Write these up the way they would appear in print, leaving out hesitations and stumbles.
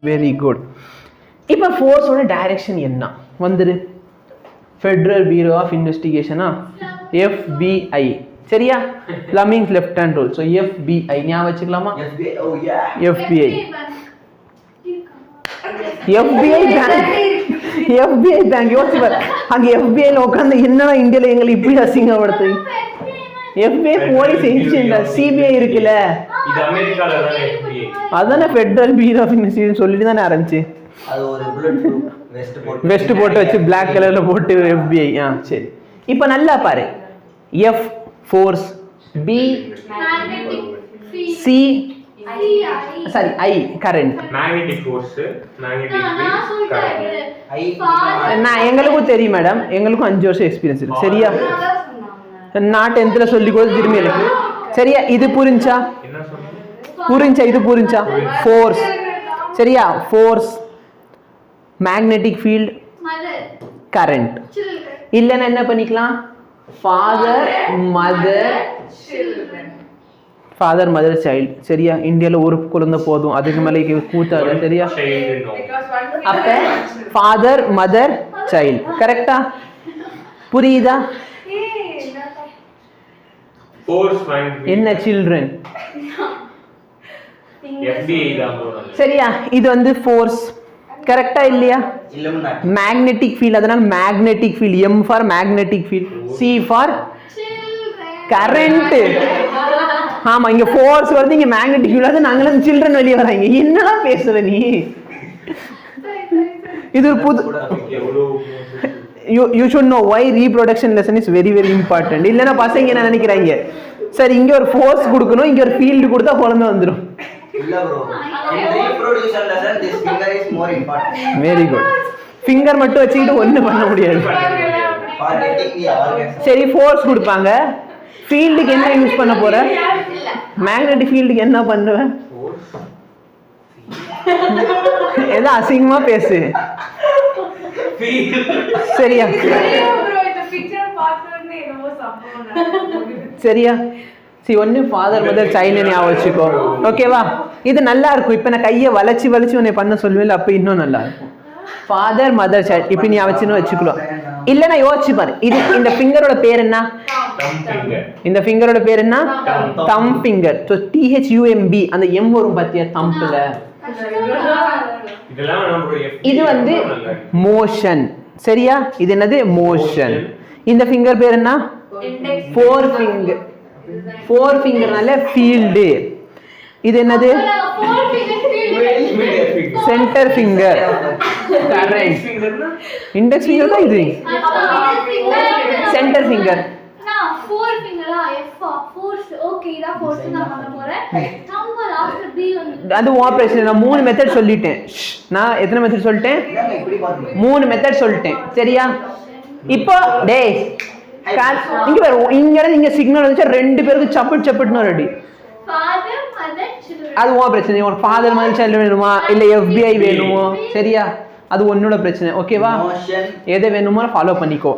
Very good. இப்போ ஃபோர்ஸோட direction என்ன வந்துரு? ஃபெடரல் பியூரோ ஆஃப் இன்வெஸ்டிகேஷனா, FBI. சரியா? Fleming's left hand rule. So FBI ஞாபகம் வச்சுக்கலாமா? FBI பேங்க் யோசிச்சு பாரு. அங்க FBIல உட்காந்து என்னடா இந்தியால எங்களை இப்படி அசிங்கப்படுத்து. FBI போலீஸ் ஏஜென்ட், CBI இருக்குல்ல, இது அமெரிக்கால தான FBI. அதானே ஃபெடரல் பியூரோ ஆஃப் இன்வெஸ்டிகேஷன் சொல்லிட்டு தானே ஆரம்பிச்சு. அது ஒரு புல்லட் ப்ரூஃப் வெஸ்ட் போட்டு வச்சு பிளாக் கலர்ல போட்டு FBI. சரி, இப்போ நல்லா பாரு. F force, B C sorry I current. Magnetic force, magnetic field, current. நான் எங்களுக்கும் தெரியும் மேடம், எங்களுக்கும் 5 வருஷம் எக்ஸ்பீரியன்ஸ் இருக்கு. சரியா? நான் 10th சொல்லி கூட திரும்பி எனக்கு. சரியா? இது புரிஞ்சா? இது புரிஞ்சா? ஃபோர்ஸ். சரியா? Force, magnetic field, current. இல்லைன்னா என்ன பண்ணிக்கலாம்? Father mother child. சரியா? இந்தியாவில் ஒரு குழந்தை போதும், அதுக்கு மேலே கூத்தாது. சரியா? அப்ப ஃபாதர் மதர் சைல்டு. கரெக்டா? புரியுதா? என்ன சில்ட்ரன்? சரியா? இது வந்து ஃபோர்ஸ். கரெக்டா இல்லையா? மேக்னெட்டிக் ஃபீல்ட், அதனால magnetic field. M for magnetic field, C for current. ஆமா, இங்க ஃபோர்ஸ் வருது, இங்க மேக்னெட்டிக் ஃபீல்ட் வருது, நாங்களும் சில்ட்ரன் வெளியே வராங்க. என்னடா பேசுற நீ? இது ஒரு புது you should know why reproduction lesson is very very important. இல்லனா பசங்க என்ன நினைக்கிறாங்க, சரி இங்க ஒரு ஃபோர்ஸ் கொடுக்கணும், இங்க ஒரு ஃபீல்ட் கொடுத்தா குழந்தை வந்துரும். இல்ல bro, in reproduction lesson this finger is more important. Very good. Finger மட்டும் வச்சிட்டு ஒண்ணு பண்ண முடியாது. சரி, ஃபோர்ஸ் கொடுப்பாங்க. ஃபீல்டுக்கு என்ன யூஸ் பண்ண போற? மேக்னெட்டிக் ஃபீல்டுக்கு என்ன பண்ணுவ? ஏதோ அசிங்கமா பேசு. சரியா? சரியா? சரி, ஒன்னு ஃபாதர் மதர் சைல்டு ஞாபகம் வச்சுக்கோ. ஓகேவா? இது நல்லா இருக்கும். இப்ப நான் கையை வளைச்சு உன்னை பண்ண சொல்லுவேன், அப்ப இன்னும் நல்லா இருக்கும். ஃபாதர் மதர் சைல்டு இப்படி நீ வச்சுக்கலாம். இல்ல நான் யோசிச்சு பாரு, இது இந்த ஃபிங்கரோட பேர் என்ன? இந்த ஃபிங்கரோட பேர் என்ன? தம் ஃபிங்கர். ஸோ THUMB, அந்த M வரும் பாத்தியா தம்ப்ல. இது வந்து மோஷன். சரியா? இது என்னது? மோஷன். இந்த ஃபிங்கர் பேர் என்ன? Forefinger. ஃபோர் ஃபிங்கர்னால ஃபீல்டு. இது என்னது? Centre finger. Correct. Index finger தான் இது. Centre finger. அது ஆபரேஷன். நான் 3 மெத்தட் சொல்லிட்டேன். நான் எத்தனை மெத்தட் சொல்லிட்டேன்? 3 மெத்தட் சொல்லிட்டேன். சரியா? இப்போ டேய் இங்க பாரு, இங்க சிக்னல் வந்துச்சு, 2 பேருக்கு சப்புன்னு ரெடி. அது உன் பிரச்சனை. உனக்கு ஃபாதர் மதர் சைல்டு வேணுமா இல்ல FBI வேணுமோ? சரியா? அது உன்னோட பிரச்சனை. ஓகேவா? எதை வேணுமோ ஃபாலோ பண்ணிக்கோ.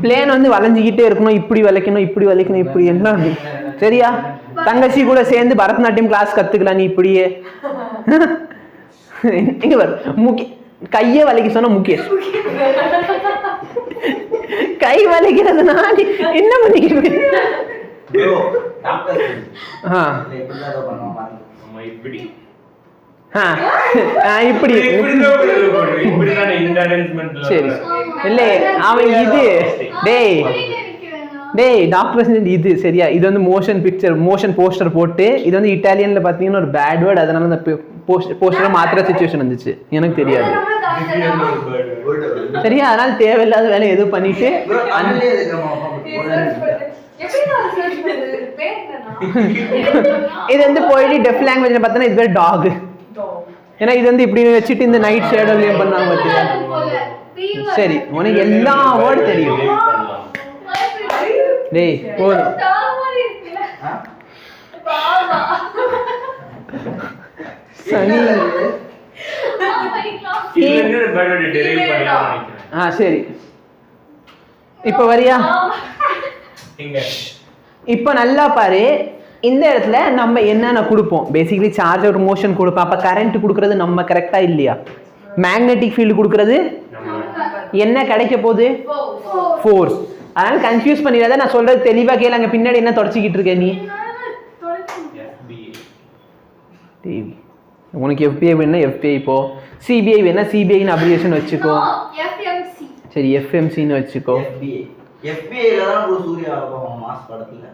பிளேன் வந்து வளைஞ்சிக்கிட்டே இருக்கணும், இப்படி வளைக்கணும், இப்படி எல்லாம். சரியா? தங்கச்சி கூட சேர்ந்து பரதநாட்டியம் கிளாஸ் கத்துக்கலாம் நீ இப்படியே. இங்க பாரு, கையே வளைக்க சொன்னா முக்கியம். கை வளைக்கிறதுனா என்ன பண்ணிக்கிறீங்க? இப்படி சரி இல்ல அவன் இது டேய் டாக்டர் இது. சரியா? இது வந்து மோஷன் போஸ்டர் போட்டு, இது வந்து இட்டாலியன்ல பாத்தீங்கன்னா ஒரு பேட் வேர்ட், அதனால அந்த போஸ்டரை மாத்திர சிச்சுவேஷன் வந்துச்சு. எனக்கு தெரியாது. சரியா? அதனால தேவையில்லாத வேலை எதுவும் பண்ணிட்டு இது வந்து போயிட்டு டெஃப் லாங்குவேஜ்ல பார்த்தா இது பேர் டாக். ஏன்னா இது வந்து இப்படி வச்சுட்டு இந்த நைட் ஷேடோலயும் பண்ணாங்க பாத்தியா? சரி, உனக்கு எல்லா வேர்ட் தெரியும். டேய் போதும். சனி சரி, இப்ப வரியா? இப்ப நல்லா பாரு. இந்த இடத்துல நம்ம என்னென்ன கொடுப்போம், பேசிக்கலி சார்ஜ் ஒரு மோஷன் கொடுப்போம். அப்போ கரண்ட் கொடுக்கறது நம்ம கரெக்டா இல்லையா? மேக்னெட்டிக் ஃபீல்டு கொடுக்கறது என்ன கிடைக்க போகுது? ஃபோர்ஸ். அதனால கன்ஃபியூஸ் பண்ணிடாத, நான் சொல்றது தெளிவா கேளு. அங்க பின்னாடி என்ன தொடச்சிக்கிட்டு இருக்க நீ? டிவி. உனக்கு எஃபிஐ வேணா எஃபிஐ போ, சிபிஐ வேணா சிபிஐன்னு அப்ரிவியேஷன் வச்சுக்கோ. சரி எஃப்எம்சின்னு வச்சுக்கோ. எஃபிஐல தான் ஒரு சூர்யா மாஸ் படத்துல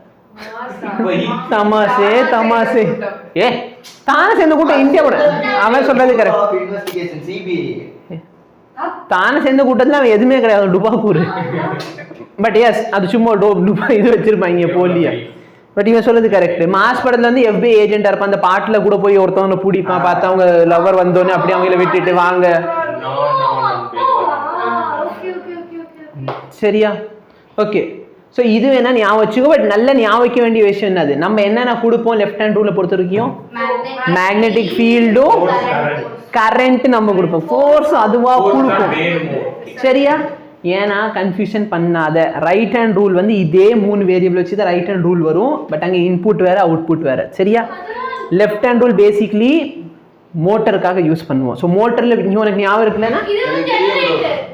தமாசே தமாசே. ஏ தானே சேர்ந்த கூட்டம் இந்தியா கூட அவன் சொல்றது கரெக்ட். இன்வெஸ்டிகேஷன் சிபிஐ தானே சேர்ந்த கூட்டத்துல அவன் எதுவுமே கிடையாது, டுபாக்கூர். பட் எஸ் அது சும்மா டுபா இது வச்சிருப்பாங்க போலியா. பட் இவன் சொல்றது கரெக்ட். மாஸ் படத்துல வந்து எஃபிஐ ஏஜென்டா இருப்பான். அந்த பாட்டுல கூட போய் ஒருத்தவங்க பிடிப்பான், பார்த்தா அவங்க லவர் வந்தோடனே அப்படியே அவங்கள விட்டுட்டு வாங்க. சரியா? ஓகே. ஸோ இது வேணா ஞாபகம் வச்சுக்கோ. பட் நல்ல ஞாபகம் வைக்க வேண்டிய விஷயம் என்னது, நம்ம என்னென்ன கொடுப்போம் லெஃப்ட் ஹேண்ட் ரூலை பொறுத்த வரைக்கும்? மேக்னெட்டிக் ஃபீல்டும் கரண்ட் நம்ம கொடுப்போம். ஃபோர்ஸ் அதுவா கொடுப்போம். சரியா? ஏன்னா கன்ஃபியூஷன் பண்ணாத. ரைட் ஹேண்ட் ரூல் வந்து இதே 3 வேரியபிள் வச்சு தான் ரைட் ஹேண்ட் ரூல் வரும். பட் அங்கே இன்புட் வேற அவுட்புட் வேற. சரியா? லெஃப்ட் ஹேண்ட் ரூல் பேசிக்லி மோட்டருக்காக யூஸ் பண்ணுவோம். ஸோ மோட்டரில் உனக்கு ஞாபகம் இருக்குல்லன்னா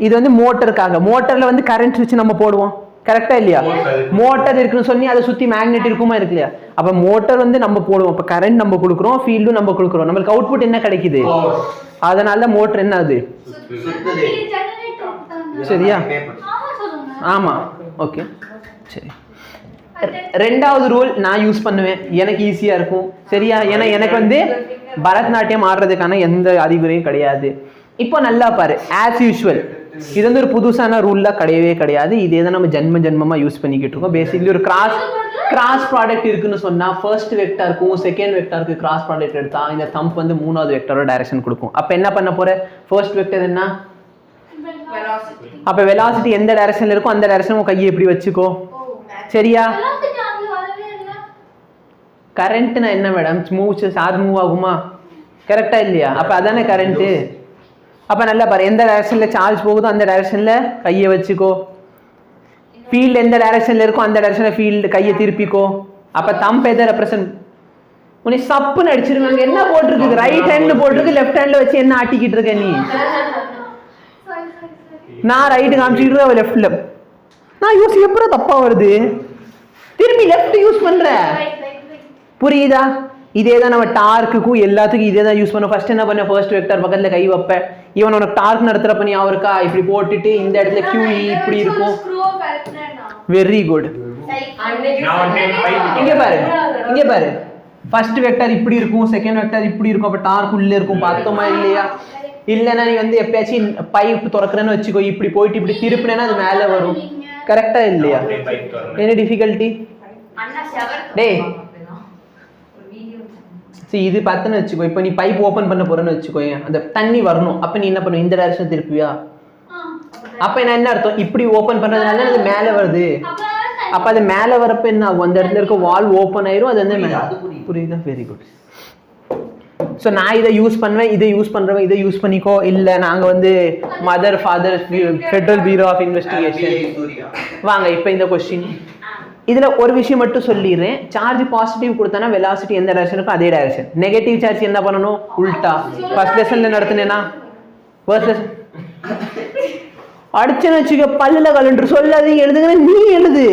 இது வந்து மோட்டருக்காக. மோட்டரில் வந்து கரண்ட் வச்சு நம்ம போடுவோம். கரெக்டா இல்லையா? மோட்டர் இருக்குன்னு சொல்லி அதை சுற்றி மேக்னெட் இருக்குமா இருக்கு இல்லையா? அப்போ மோட்டர் வந்து நம்ம போடுவோம். இப்போ கரண்ட் நம்ம கொடுக்குறோம், ஃபீல்டும் நம்ம கொடுக்குறோம். நம்மளுக்கு அவுட்புட் என்ன கிடைக்குது? அதனால மோட்டர் என்ன ஆகுது? சரியா? ஆமா. ஓகே சரி. ரெண்டாவது ரூல் நான் யூஸ் பண்ணுவேன், எனக்கு ஈஸியா இருக்கும். சரியா? ஏன்னா எனக்கு வந்து பரதநாட்டியம் ஆடுறதுக்கான எந்த அறிகுறியும் கிடையாது. இப்போ நல்லா பாரு, ஆஸ் யூஷுவல் இது வந்து ஒரு புதுசான ரூல்லாம் கிடையவே கிடையாது. இதே தான் நம்ம ஜென்மமா யூஸ் பண்ணிக்கிட்டு இருக்கோம். பேசிக்கலி ஒரு கிராஸ் ப்ராடக்ட் இருக்குன்னு சொன்னா ஃபர்ஸ்ட் வெக்டருக்கும் செகண்ட் வெக்டருக்கு கிராஸ் ப்ராடக்ட் எடுத்தா இந்த தம்ப் வந்து 3வது வெக்டரோட டைரக்ஷன் கொடுக்கும். அப்ப என்ன பண்ண போற? ஃபர்ஸ்ட் வெக்டர் என்ன? அப்ப வெலாசிட்டி எந்த டைரக்ஷன்ல இருக்கோ அந்த டைரக்ஷன் கையை எப்படி வச்சுக்கோ. சரியா? கரண்ட்னா என்ன மேடம்? சார்ஜ் மூவ் ஆகுமா? கரெக்டா இல்லையா? அப்ப அதானே கரண்ட். அப்ப நல்லா பாரு, எந்த டைரக்ஷன்ல சார்ஜ் போகுதோ அந்த டைரக்ஷன்ல கையை வச்சுக்கோ. ஃபீல்டு எந்த டைரக்ஷன்ல இருக்கோ அந்த டைரக்ஷன்ல ஃபீல்டு கையை திருப்பிக்கோ. அப்ப தம்ப் எதை ரெப்ரசன்ட்? உன்னை சப்புன்னு அடிச்சிருவாங்க. என்ன போட்டிருக்கு? ரைட் ஹேண்ட்ல போட்டிருக்கு, லெஃப்ட் ஹேண்ட்ல வச்சு என்ன ஆட்டிக்கிட்டு இருக்க நீ? நான் ரைட்டு காமிச்சிட்டு அவ லெஃப்ட்ல. நான் யூஸ் எப்பறம் தப்பா வருது, திரும்பி லெஃப்ட் யூஸ் பண்ற. புரியுதா? இதே தான் நம்ம டார்க்குக்கும் எல்லாத்துக்கும் இதே தான் யூஸ் பண்ணுவோம். ஃபர்ஸ்ட் என்ன பண்ண? ஃபர்ஸ்ட் வெக்டர் பக்கத்துல கை வைப்பேன். இவன் உனக்கு டார்க் நடத்துறப்ப நீ அவருக்கா இப்படி போட்டுட்டு இந்த இடத்துல QE இப்படி இருக்கும். Very good. இங்க பாரு ஃபர்ஸ்ட் வெக்டர் இப்படி இருக்கும், செகண்ட் வெக்டர் இப்படி இருக்கும். அப்ப டார்க் உள்ள இருக்கும். பார்த்தோமா இல்லையா? இல்லைன்னா நீ வந்து எப்பயாச்சும் பைப் திறக்கிறேன்னு வச்சுக்கோ, இப்படி போயிட்டு இப்படி திருப்பினேன்னா அது மேலே வரும். கரெக்டா இல்லையா? என்ன டிஃபிகல்ட்டி? டேய் சரி இது பார்த்துன்னு வச்சுக்கோ. இப்போ நீ பைப் ஓப்பன் பண்ண போறேன்னு வச்சுக்கோ, அந்த தண்ணி வரணும். அப்போ நீ என்ன பண்ணுவ? இந்த டைரக்ஷன் திருப்பியா? அப்போ என்ன அர்த்தம்? இப்படி ஓப்பன் பண்ணுறதுனால அது மேலே வருது. அப்போ அது மேலே வரப்போ என்ன ஆகும்? அந்த இடத்துல இருக்க வால் ஓப்பன் ஆயிரும். அது வந்து மேலே. புரியுதா? Very good. ஸோ நான் இதை யூஸ் பண்ணுவேன், இதை யூஸ் பண்ணுறவன் இதை யூஸ் பண்ணிக்கோ. இல்லை நாங்கள் வந்து mother father federal bureau of investigation. வாங்க இப்போ இந்த கொஸ்டின் இதுல ஒரு விஷயம் மட்டும் சொல்லிடுறேன். சார்ஜ் பாசிட்டிவ் கொடுத்தானா வெலாசிட்டி எந்த டைரக்ஷனுக்கும் அதே டைரக்ஷன். நெகட்டிவ் சார்ஜ் என்ன பண்ணணும்? உல்டா. ஃபர்ஸ்ட் லெசன்ல நடத்தினேனா ஃபர்ஸ்ட் லெசன் அடிச்சேன்னு வச்சுக்க பல்லுல கலண்டு சொல்லாது எழுதுங்க. நீ எழுது,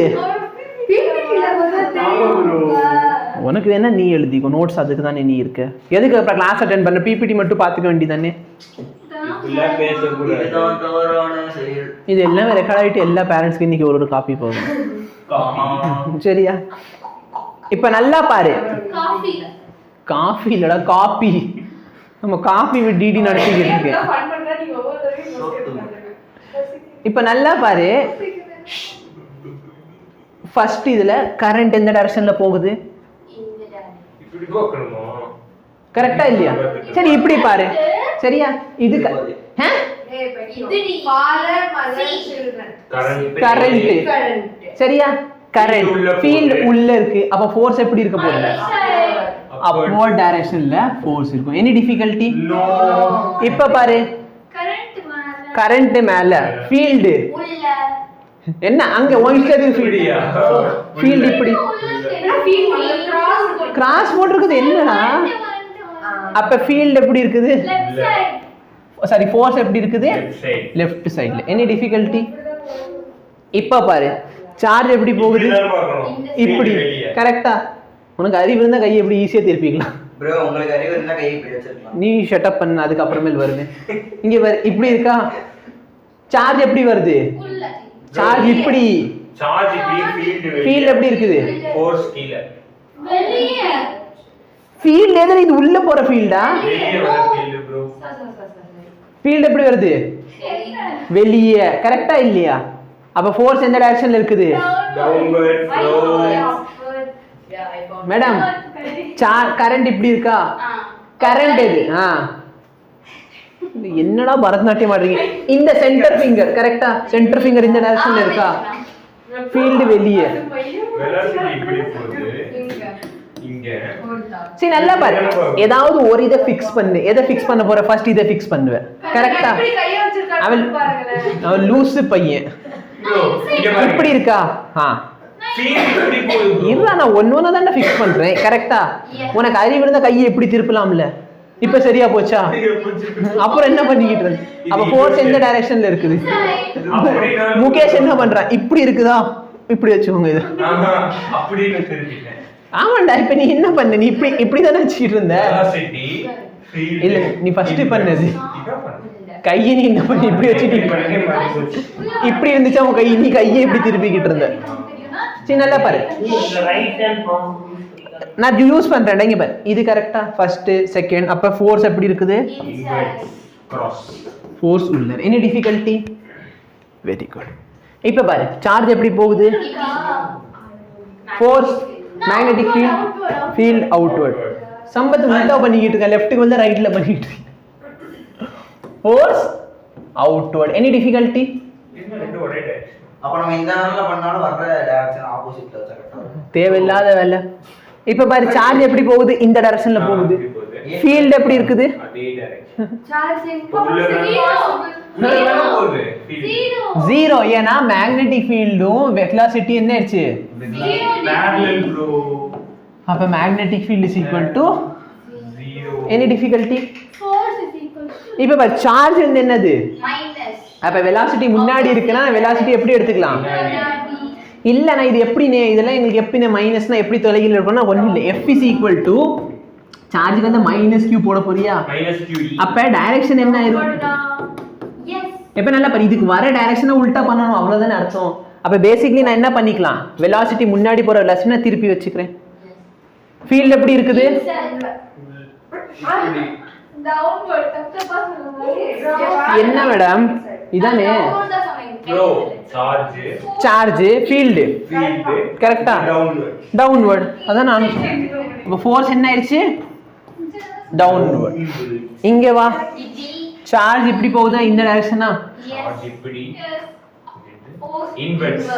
உனக்கு வேணா நீ எழுதிக்கோ. நோட்ஸ் அதுக்கு தானே நீ இருக்க. எதுக்கு அப்புறம் கிளாஸ் அட்டென்ட் பண்ண? பிபிடி மட்டும் பார்த்துக்க வேண்டியதானே. இது எல்லாமே ரெக்கார்ட் ஆகிட்டு எல்லா பேரண்ட்ஸ்க்கு இன்னைக்கு ஒரு காப்பி போகும். சரியா? இப்ப நல்லா பாரு, காஃபி இல்லடா காப்பி. நம்ம காஃபி வித் டிடி நடத்திக்கிட்டு இருக்கு. இப்ப நல்லா பாரு, ஃபர்ஸ்ட் இதுல கரண்ட் எந்த டைரக்ஷன்ல போகுது? கரெக்டா இல்லையா? சரி இப்படி பாரு. சரியா? இது கரண்ட். சரியா? கரண்ட் ஃபீல்ட் உள்ள இருக்கு. அப்ப ஃபோர்ஸ் எப்படி இருக்க போகுது? அப்வர்ட் டைரக்ஷன்ல ஃபோர்ஸ் இருக்கும். Any difficulty? இப்ப பாரு, கரண்ட் மேல, ஃபீல்ட் என்ன அங்க ஒன் இஷ்டத்துக்கு ஃபீல்ட் இப்படி கிராஸ் போட்டுருக்குது என்னடா அப்ப ஃபீல்ட் எப்படி இருக்குது சாரி ஃபோர்ஸ் எப்படி இருக்குது லெஃப்ட் சைடுல எனி டிஃபிகல்ட்டி இப்ப பாரு சார்ஜ் எப்படி போகுது இப்படி கரெக்டா உனக்கு அறிவு இருந்தா கையை எப்படி ஈஸியா திருப்பிக்கலாம் bro உங்களுக்கு அறிவு இருந்தா கையை இப்படி வச்சிரலாம் நீ ஷட் அப் பண்ணு அதுக்கு அப்புறமேல் வருவேன் இங்க பாரு இப்படி இருக்கா சார்ஜ் எப்படி வருது சார்ஜ் இப்படி ஃபீல்ட் எப்படி இருக்குது ஃபோர்ஸ் கீழ வெளியே ஃபீல்ட் எது இது உள்ள போற ஃபீல்டா வெளிய வர ஃபீல்ட் bro ஃபீல்ட் எப்படி வருது வெளியே கரெக்டா இல்லையா அப்ப ஃபோர்ஸ் எந்த டைரக்ஷன்ல இருக்குது downward flow மேடம் கரண்ட் இப்படி இருக்கா கரண்ட் எது என்னடா பரதநாட்டியம் ஆடுறீங்க இந்த சென்டர் ஃபிங்கர் கரெக்டா சென்டர் ஃபிங்கர் இந்த டைரக்ஷன்ல இருக்கா ஃபீல்ட் வெளியே velocity இப்படி போகுது இங்க சரி நல்லா பாரு ஏதாவது ஒரு இதை ஃபிக்ஸ் பண்ணு எதை ஃபிக்ஸ் பண்ண போற ஃபர்ஸ்ட் இதை ஃபிக்ஸ் பண்ணுவேன் கரெக்டா அவன் லூஸ் பையன் bro இங்க பாருங்க இப்படி இருக்கா ஃபீல்ட் இப்படி போகுது இல்ல நான் ஒண்ணு தான ஃபிக்ஸ் பண்றேன் கரெக்டா உனக்கு அறிவு இருந்தா கையை எப்படி திருப்பலாம்ல இப்ப சரியா போச்சா அப்புறம் என்ன பண்ணிக்கிட்டு இருந்த அப்ப ஃபோர்ஸ் எந்த டைரக்ஷன்ல இருக்குது முகேஷ் என்ன பண்றான் இப்படி இருக்குதா இப்படி வச்சுக்கோங்க இது அப்படின்னு தெரிஞ்சிட்டேன் ஆமாண்டா இப்ப நீ என்ன பண்ண நீ இப்படி தானே வச்சுக்கிட்டு இருந்த velocity field இல்ல நீ ஃபர்ஸ்ட் பண்ணது இதான் பண்ணு கையை நீ என்ன பண்ணி இப்படி வச்சுட்டு இப்படி இருந்துச்சு அவன் கை நீ கையை இப்படி திருப்பிக்கிட்டு இருந்த சரி நல்லா பாரு நான் யூஸ் பண்றேன் இங்க பாரு இது கரெக்டா ஃபர்ஸ்ட் செகண்ட் அப்ப ஃபோர்ஸ் எப்படி இருக்குது inverse cross ஃபோர்ஸ் உள்ள எனி டிஃபிகல்ட்டி வெரி குட் இப்ப பாரு சார்ஜ் எப்படி போகுது ஃபோர்ஸ் மேக்னெட்டிக் ஃபீல்ட் அவுட்வர்ட் சம்பத் உல்டா பண்ணிக்கிட்டு இருக்க லெஃப்ட்க்கு வந்து ரைட்ல பண்ணிட்டு இருக்க ஃபோர்ஸ் அவுட்வர்ட் எனி டிஃபிகல்ட்டி இது ரெண்டு ஒரே டைரக்ஷன் அப்ப நம்ம இந்த நேரத்துல பண்ணாலும் வர்ற டைரக்ஷன் ஆப்போசிட்ல வச்சா கரெக்ட்டா இருக்கும் தேவையில்லாத வேலை இப்ப பாரு சார்ஜ் எப்படி போகுது இந்த டைரக்ஷன்ல போகுது ஃபீல்ட் எப்படி இருக்குது அதே டைரக்ஷன் சார்ஜிங் போகுது ஃபீல்ட் ஜீரோ ஏன்னா மேக்னெட்டிக் ஃபீல்டும் வெலாசிட்டி என்ன ஆயிடுச்சு parallel bro அப்ப magnetic field is equal to 0 any difficulty force is equal to இப்ப பாரு சார்ஜ் வந்து என்னது minus அப்ப வெலாசிட்டி முன்னாடி இருக்குன்னா வெலாசிட்டி எப்படி எடுத்துக்கலாம் இல்ல நான் இது எப்படி இதெல்லாம் எங்களுக்கு எப்படி மைனஸ்னா எப்படி தொலைவில் இருக்கும்னா ஒண்ணும் இல்ல f is equal to சார்ஜுக்கு வந்து மைனஸ் q போட போறியா -qe அப்ப டைரக்ஷன் என்ன ஆயிரும் yes எப்ப நல்லா பாரு இதுக்கு வர டைரக்ஷனை உல்டா பண்ணணும் அவ்வளவுதானே அர்த்தம் அப்ப பேசிக்கலி நான் என்ன பண்ணிக்கலாம் வெலாசிட்டி முன்னாடி போற வெலாசிட்டி நான் திருப்பி வச்சுக்கிறேன் ஃபீல்ட் எப்படி இருக்குது downward தப்பா சொல்லுங்க என்ன மேடம் இதானே bro charge சார்ஜ் ஃபீல்ட் கரெக்ட்டா டவுன்வர்ட் அதான் நான் இப்ப ஃபோர்ஸ் என்ன ஆயிடுச்சு டவுன்வர்ட் இங்க வா சார்ஜ் இப்படி போகுதா இந்த டைரக்ஷனா charge இப்படி inverse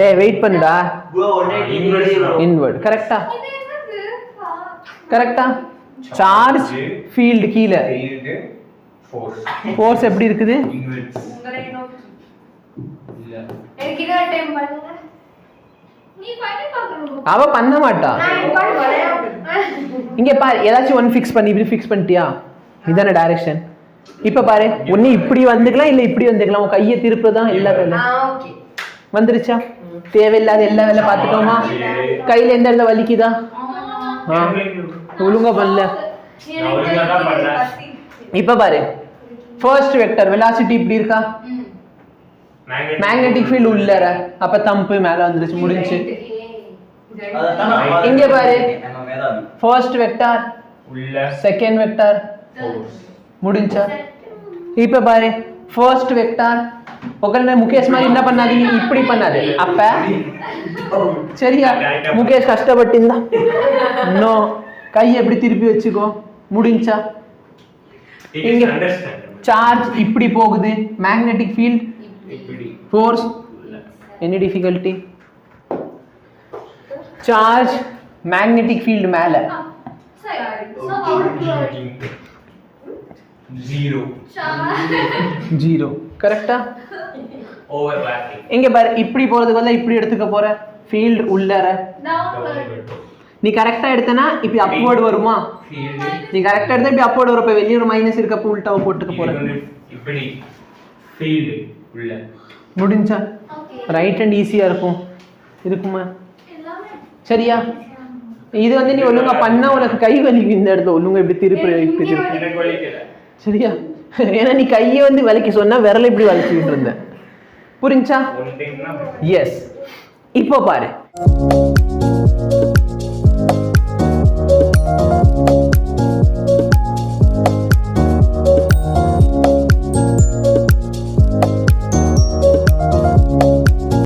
ஏய் வெயிட் பண்ணுடா bro ஒண்ணே inverse இன்வர்ட் கரெக்ட்டா கரெக்ட்டா சார்ஜ் ஃபீல்ட் கீழ field force ஃபோர்ஸ் எப்படி இருக்குது inverse உங்களை நோக்கி இல்ல எனக்கு இன்னொரு டைம் பண்ணுங்க நீ பண்ணி பார்க்கணும் அவ பண்ண மாட்டா நான் பண்ணுவேன் இங்க பாரு ஏதாச்சும் ஒன் ஃபிக்ஸ் பண்ணி இப்படி ஃபிக்ஸ் பண்ணிட்டியா இதான டைரக்ஷன் இப்ப பாரு ஒண்ணு இப்படி வந்துக்கலாம் இல்ல இப்படி வந்துக்கலாம் உன் கையை திருப்புறதான் எல்லா வேலை ஓகே வந்துருச்சா தேவையில்லாத எல்லா வேலை பார்த்துட்டோமா கையில எந்த இடத்துல வலிக்குதா ஒழுங்கா பண்ணல நான் ஒழுங்கா தான் பண்ணேன் இப்ப பாரு ஃபர்ஸ்ட் வெக்டர் வெலாசிட்டி இப்படி இருக்கா மேக்னெட்டிக் ஃபீல்ட் உள்ளற அப்ப தம்பு மேல வந்துருச்சு முடிஞ்சு அதான் இங்க பாரு நம்ம மேதாவி ஃபர்ஸ்ட் வெக்டர் உள்ள செகண்ட் வெக்டர் force முடிஞ்சா இப்ப பாரு ஃபர்ஸ்ட் வெக்டர் உடனே முகேஷ் மாதிரி என்ன பண்ணாதீங்க இப்படி பண்ணாது அப்ப சரியா முகேஷ் கஷ்டப்பட்டு இருந்தா நோ கை எப்படி திருப்பி வச்சுக்கோ முடிஞ்சா it is இங்க understand சார்ஜ் இப்படி போகுது மேக்னெட்டிக் ஃபீல்ட் இப்படி force any difficulty charge magnetic field மேல zero ஜீரோ கரெக்டா overlapping இங்க பாரு இப்படி போறதுக்கு பதிலா இப்படி எடுத்துக்க போற ஃபீல்ட் உள்ளற downward நீ கரெக்டா எடுத்தனா இப்படி அப்வர்ட் வருமா? ஃபீல்ட் நீ கரெக்டா எடுத்தா இப்படி அப்வர்ட் வரும். இப்ப வெளிய ஒரு மைனஸ் இருக்கப்ப உல்டாவை போட்டுக்க இது போற. வந்து இப்படி ஃபீல்ட் உள்ள முடிஞ்சா ஓகே ரைட் ஹேண்ட் ஈஸியா இருக்கும் இருக்குமா? எல்லாமே சரியா? இது வந்து நீ ஒழுங்கா பண்ணா உனக்கு கை வலிக்கும். இந்த இடத்துல ஒழுங்கா இப்படி திருப்பி இப்படி திருப்பி. எனக்கு வலிக்கல. சரியா? ஏன்னா நீ கையை வந்து வலிக்க சொன்னா விரல இப்படி வலிச்சுக்கிட்டு இருந்த. புரிஞ்சா? ஒன் டைம்னா எஸ். இப்போ பாரு.